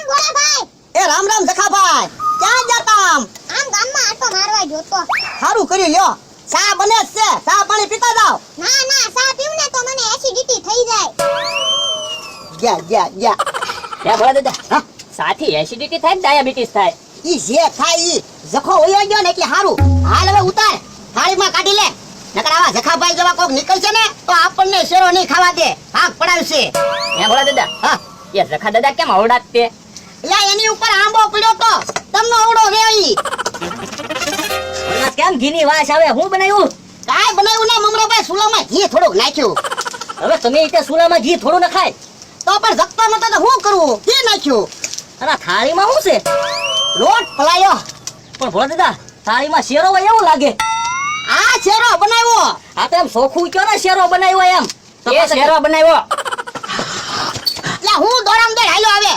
ભોળાભાઈ. એ રામ રામ જખાભાઈ, ક્યાં જતા આમ? આમ ગામમાં આટો મારવા ગયો તો. સારું કર્યું લ્યો, ચા બને જ છે, ચા પાણી પીતા જાવ. ના ના, સા પીવું ને તો મને એસિડિટી થઈ જાય. ગયા હે ભોળા દાદા, હા સાથી એસિડિટી થાય ને ડાયાબિટીસ થાય? ઈ જે થાય ઈ જખો હોયો ગયો ને એટલે સારું. હાલ હવે ઉતાર, થાળીમાં કાઢી લે. નકર આવા જખાભાઈ જેવા કોક નીકળશે ને તો આપણને શેરો નહીં ખાવા દે, ભાગ પડાવશે. હે ભોળા દાદા, હા એ જખા દાદા કેમ અવડાત તે? એટલે એની ઉપર આંબો પડ્યો તો તમને ઓવડો રે ઈ. ભોળા કેમ ઘીની વાસ આવે? હું બનાવ્યું? કાઈ બનાવ્યું ને મમરાભાઈ, સુલામાં ઘી થોડુંક નાખ્યું. હવે તમે રીતે સુલામાં ઘી થોડું નખાય? તો પણ જગતો નતો તો શું કરવું, ઘી નાખ્યું. અને આ થાળીમાં શું છે? લોટ પલાયો. પણ ભોળા દાદા, થાળીમાં શેરો હોય એવું લાગે. આ શેરો બનાવ્યો. આ તો એમ સોખું કયો ને શેરો બનાવ્યો એમ. તો એ શેરો બનાવ્યો. એટલે હું દોડામ દોડ હાલ્યો આવે.